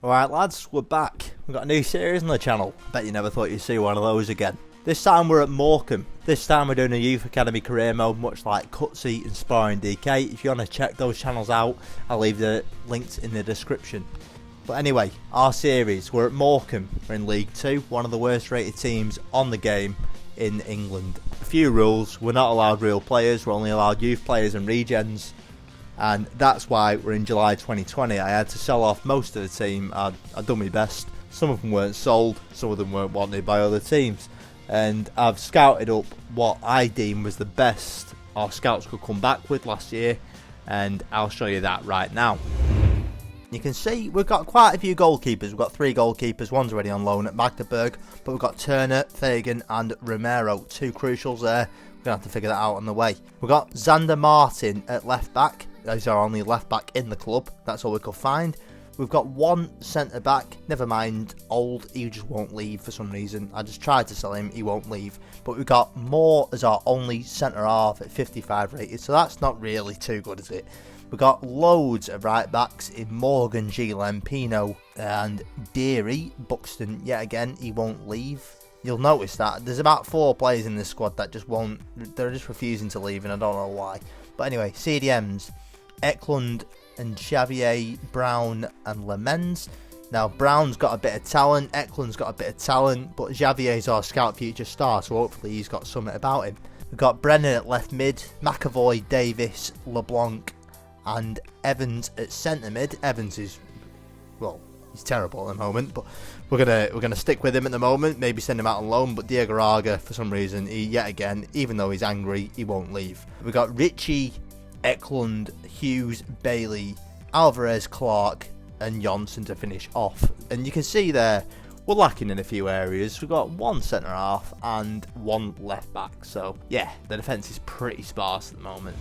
Alright lads, we're back. We've got a new series on the channel. Bet you never thought you'd see one of those again. This time we're at Morecambe. This time we're doing a Youth Academy career mode, much like Cutsy and Sparring DK. If you want to check those channels out, I'll leave the links in the description. But anyway, our series, we're at Morecambe. We're in League 2, one of the worst rated teams on the game in England. A few rules: we're not allowed real players, we're only allowed youth players and regens. And that's why we're in July 2020. I had to sell off most of the team. I'd done my best. Some of them weren't sold, some of them weren't wanted by other teams. And I've scouted up what I deem was the best our scouts could come back with last year, and I'll show you that right now. You can see we've got quite a few goalkeepers. We've got 3 goalkeepers. One's already on loan at Magdeburg, but we've got Turner, Fagan and Romero. 2 crucials there. We're going to have to figure that out on the way. We've got Xander Martin at left back. He's our only left back in the club. That's all we could find. We've got 1 centre back. Never mind, Old. He just won't leave for some reason. I just tried to sell him. He won't leave. But we've got Moore as our only centre half at 55 rated. So that's not really too good, is it? We've got loads of right backs in Morgan, Gilem, Pino and Deary. Buxton, yet again, he won't leave. You'll notice that there's about 4 players in this squad that just won't. They're just refusing to leave, and I don't know why. But anyway, CDMs. Eklund and Xavier, Brown and Lemens. Now Brown's got a bit of talent, Eklund's got a bit of talent, but Xavier's our scout future star, so hopefully he's got something about him. We've got Brennan at left mid, McAvoy, Davis, LeBlanc and Evans at centre mid. Evans is, well, he's terrible at the moment, but we're gonna stick with him at the moment, maybe send him out on loan. But Diego Raga, for some reason, he yet again, even though he's angry, he won't leave. We've got Richie, Eklund, Hughes, Bailey, Alvarez, Clark and Johnson to finish off. And you can see there we're lacking in a few areas. We've got 1 centre half and 1 left back, so yeah, the defence is pretty sparse at the moment.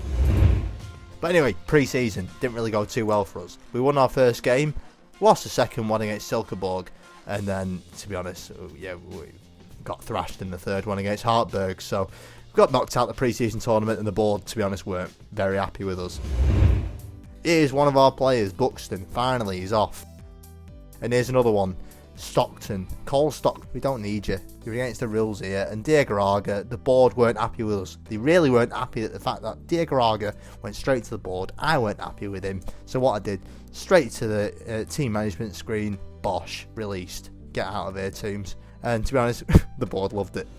But anyway, pre-season didn't really go too well for us. We won our first game, lost the second one against Silkeborg, and then, to be honest, yeah, we got thrashed in the third one against Hartberg. So we got knocked out the pre-season tournament, and the board, to be honest, weren't very happy with us. Here's one of our players, Buxton. Finally, he's off. And here's another one, Stockton. Cole Stockton, we don't need you. You're against the rules here. And Diego Raga, the board weren't happy with us. They really weren't happy at the fact that Diego Raga went straight to the board. I weren't happy with him. So what I did, straight to the team management screen, bosh, released. Get out of here, Tombs. And to be honest, the board loved it.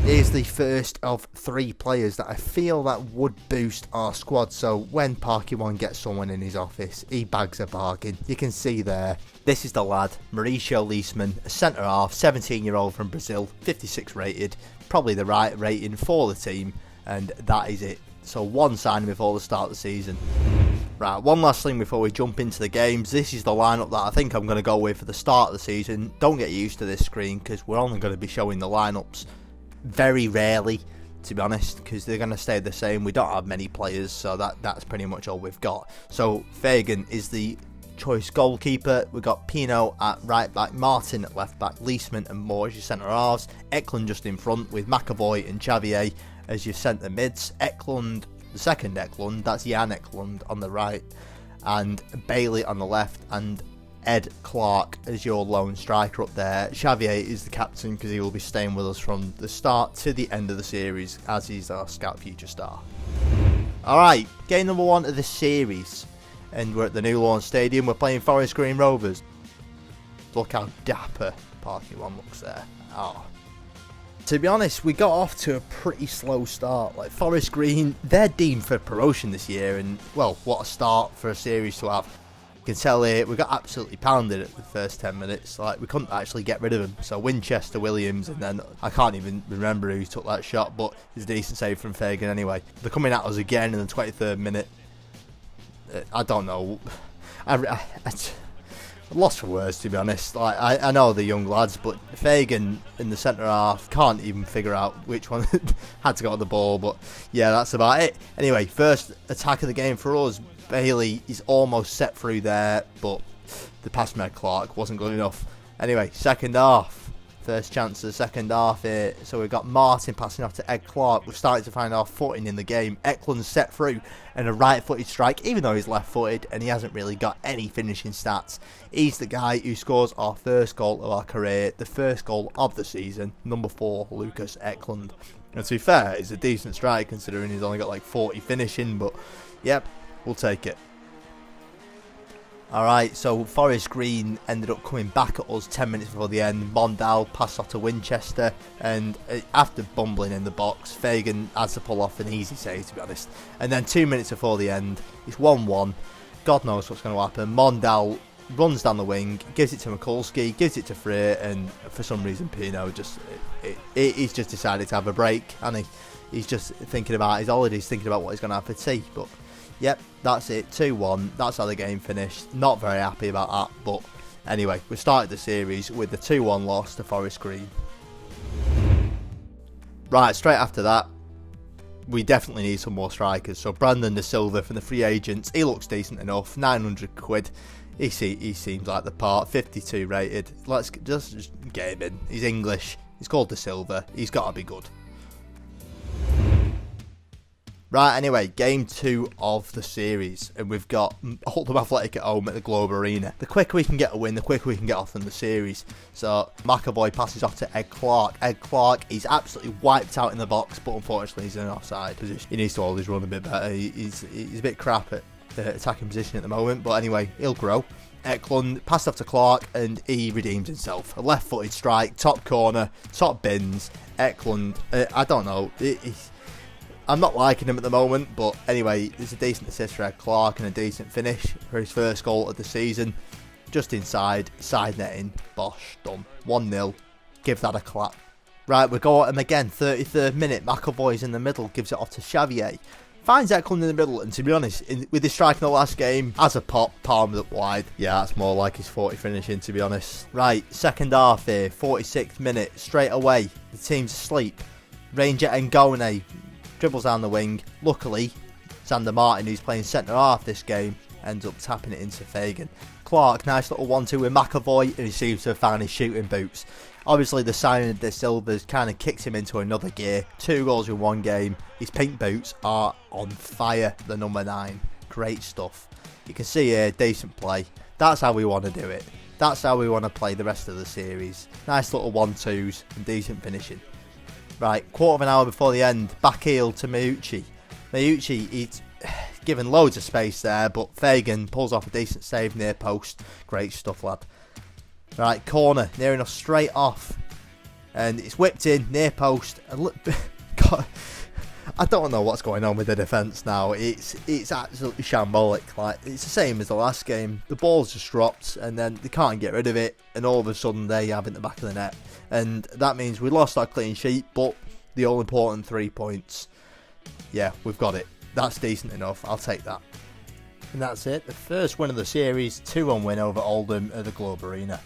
Here's the first of 3 players that I feel that would boost our squad. So when ParkyOne gets someone in his office, he bags a bargain. You can see there, this is the lad, Mauricio Leisman, a centre half, 17-year-old from Brazil, 56 rated, probably the right rating for the team, and that is it. So 1 signing before the start of the season. Right, one last thing before we jump into the games. This is the lineup that I think I'm going to go with for the start of the season. Don't get used to this screen because we're only going to be showing the lineups very rarely, to be honest, because they're going to stay the same. We don't have many players, so that's pretty much all we've got. So Fagan is the choice goalkeeper. We've got Pino at right back, Martin at left back, Leisman and Moore as your centre halves, Eklund just in front with McAvoy and Xavier as your centre mids, Eklund, the second Eklund, that's Jan Eklund on the right, and Bailey on the left, and Ed Clark as your lone striker up there. Xavier is the captain because he will be staying with us from the start to the end of the series as he's our scout future star. Alright, game number 1 of the series, and we're at the new Lawn Stadium. We're playing Forest Green Rovers. Look how dapper ParkyOne looks there. Oh. To be honest, we got off to a pretty slow start. Like Forest Green, they're deemed for promotion this year, and well, what a start for a series to have. You can tell here we got absolutely pounded at the first 10 minutes. Like we couldn't actually get rid of them. So Winchester, Williams, and then I can't even remember who took that shot, but it's a decent save from Fagan anyway. They're coming at us again in the 23rd minute. I don't know. I lost for words, to be honest. Like I know the young lads, but Fagan in the centre half can't even figure out which one had to go at the ball. But yeah, that's about it. Anyway, first attack of the game for us. Bailey is almost set through there, but the pass from Ed Clark wasn't good enough. Anyway, second half, First chance of the second half here. So we've got Martin passing off to Ed Clark. We're starting to find our footing in the game. Eklund's set through and a right-footed strike, even though he's left-footed and he hasn't really got any finishing stats. He's the guy who scores our first goal of our career, the first goal of the season. Number 4, Lucas Eklund. And to be fair, it's a decent strike considering he's only got like 40 finishing, but yep, we'll take it. Alright, so Forest Green ended up coming back at us 10 minutes before the end. Mondal passed off to Winchester, and after bumbling in the box, Fagan has to pull off an easy save, to be honest. And then 2 minutes before the end, it's 1-1. God knows what's going to happen. Mondal runs down the wing, gives it to Mikulski, gives it to Frey, and for some reason Pino he's just decided to have a break, and he's just thinking about his holidays, thinking about what he's going to have for tea. But yep, that's it, 2-1, that's how the game finished. Not very happy about that, but anyway, we started the series with the 2-1 loss to Forest Green. Right, straight after that, we definitely need some more strikers. So Brandon De Silva from the free agents, he looks decent enough, 900 quid. He seems like the part, 52 rated. Let's just get him in. He's English, he's called De Silva, he's got to be good. Right, anyway, game 2 of the series, and we've got Oldham Athletic at home at the Globe Arena. The quicker we can get a win, the quicker we can get off in the series. So McAvoy passes off to Ed Clark. Ed Clark, he's absolutely wiped out in the box, but unfortunately he's in an offside position. He needs to hold his run a bit better. He's a bit crap at the attacking position at the moment, but anyway, he'll grow. Eklund passed off to Clark, and he redeems himself. A left-footed strike, top corner, top bins. Eklund, I don't know, I'm not liking him at the moment, but anyway, there's a decent assist for Ed Clark and a decent finish for his first goal of the season. Just inside, side netting, bosh, done. 1-0, give that a clap. Right, we go at him again, 33rd minute, McAvoy's in the middle, gives it off to Xavier. Finds Eklund in the middle, and to be honest, with his strike in the last game, has a pop, palmed up wide. Yeah, that's more like his 40 finishing, to be honest. Right, second half here, 46th minute, straight away, the team's asleep. Ranger Ngone dribbles down the wing. Luckily, Sander Martin, who's playing centre half this game, ends up tapping it into Fagan. Clark, nice little 1-2 with McAvoy, and he seems to have found his shooting boots. Obviously, the signing of De Silva's kind of kicks him into another gear. 2 goals in 1 game. His pink boots are on fire, the number 9. Great stuff. You can see here, decent play. That's how we want to do it. That's how we want to play the rest of the series. Nice little 1-2s and decent finishing. Right, quarter of an hour before the end, back heel to Meucci. Meucci, he's given loads of space there, but Fagan pulls off a decent save near post. Great stuff, lad. Right, corner, near enough, straight off. And it's whipped in, near post. God, I don't know what's going on with the defence now. It's absolutely shambolic. Like, it's the same as the last game. The ball's just dropped, and then they can't get rid of it, and all of a sudden they have it in the back of the net. And that means we lost our clean sheet, but the all-important 3 points. Yeah, we've got it. That's decent enough. I'll take that. And that's it. The first win of the series, 2-1 win over Oldham at the Globe Arena.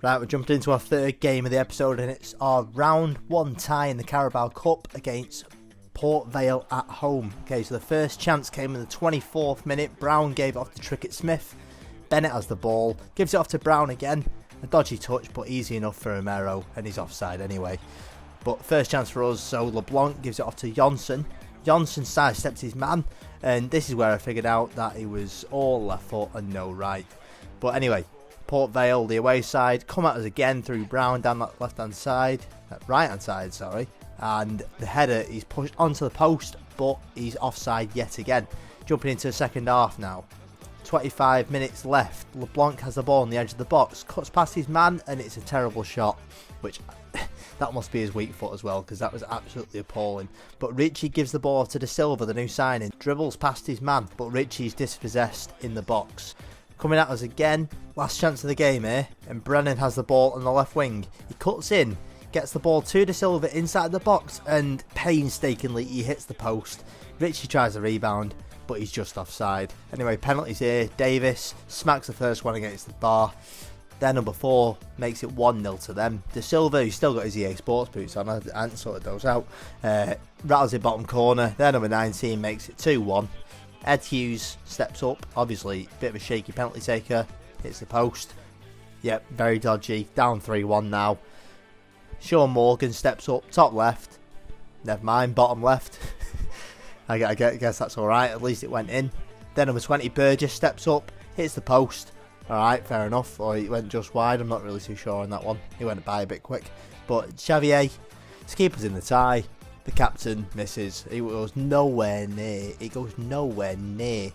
Right, we're jumping into our third game of the episode, and it's our round 1 tie in the Carabao Cup against Port Vale at home. Okay, so the first chance came in the 24th minute. Brown gave it off to Trickett Smith. Bennett has the ball, gives it off to Brown again. A dodgy touch, but easy enough for Romero, and he's offside anyway. But first chance for us, so LeBlanc gives it off to Johnson. Johnson sidesteps his man, and this is where I figured out that he was all left foot and no right. But anyway, Port Vale, the away side, come at us again through Brown down that left-hand side, right-hand side, sorry. And the header is pushed onto the post, but he's offside yet again. Jumping into the second half now. 25 minutes left. LeBlanc has the ball on the edge of the box, cuts past his man, and it's a terrible shot, which that must be his weak foot as well, because that was absolutely appalling. But Ritchie gives the ball to De Silva, the new signing, dribbles past his man, but Ritchie's dispossessed in the box. Coming at us again, last chance of the game here, and Brennan has the ball on the left wing. He cuts in, gets the ball to De Silva inside the box, and painstakingly he hits the post. Ritchie tries a rebound, but he's just offside. Anyway, penalties here. Davis smacks the first one against the bar. Their number 4 makes it 1-0 to them. De Silva, who's still got his EA Sports boots on, I hadn't sorted those out, rattles it bottom corner. Their number 19 makes it 2-1. Ed Hughes steps up, obviously a bit of a shaky penalty taker, hits the post. Yep, very dodgy. Down 3-1 now. Sean Morgan steps up, top left. Never mind, bottom left. I guess that's alright, at least it went in. Then number 20, Burgess steps up, hits the post. Alright, fair enough. Or he went just wide, I'm not really too sure on that one. He went by a bit quick. But Xavier, his keeper's in the tie. The captain misses. He goes nowhere near. It goes nowhere near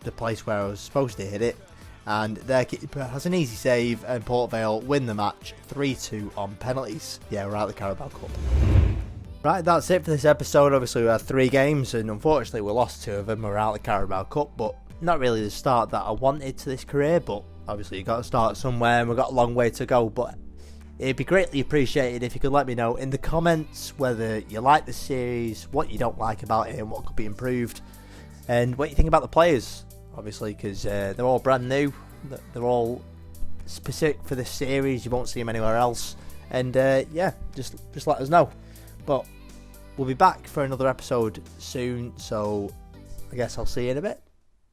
the place where I was supposed to hit it. And their keeper has an easy save, and Port Vale win the match 3-2 on penalties. Yeah, we're out of the Carabao Cup. Right, that's it for this episode. Obviously, we had 3 games, and unfortunately, we lost 2 of them. We're out of the Carabao Cup, but not really the start that I wanted to this career. But obviously, you got to start somewhere, and we've got a long way to go. But it'd be greatly appreciated if you could let me know in the comments whether you like the series, what you don't like about it, and what could be improved, and what you think about the players. Obviously, because they're all brand new, they're all specific for this series. You won't see them anywhere else, and yeah, just let us know. But we'll be back for another episode soon, so I guess I'll see you in a bit.